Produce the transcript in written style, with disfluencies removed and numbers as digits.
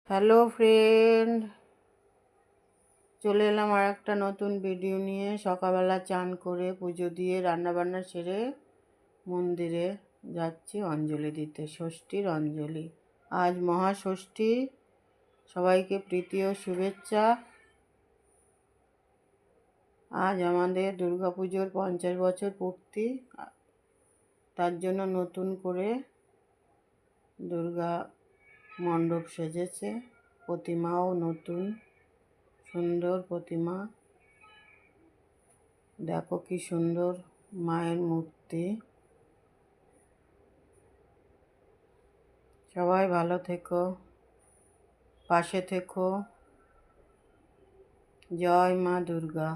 Hello friend, চলে এলাম আর একটা নতুন ভিডিও নিয়ে। সকালবেলা চান করে পুজো দিয়ে রান্নাবান্না সেরে মন্দিরে যাচ্ছি অঞ্জলি দিতে, ষষ্ঠীর অঞ্জলি। আজ মহাষষ্ঠী, সবাইকে প্রীতি ও শুভেচ্ছা। আজ আমাদের দুর্গাপুজোর 50 বছর পূর্তি, তার জন্য নতুন করে দুর্গা মণ্ডপ সেজেছে, প্রতিমাও নতুন, সুন্দর প্রতিমা। দেখো কি সুন্দর মায়ের মূর্তি। সবাই ভালো থেকো, পাশে থেকো। জয় মা দুর্গা।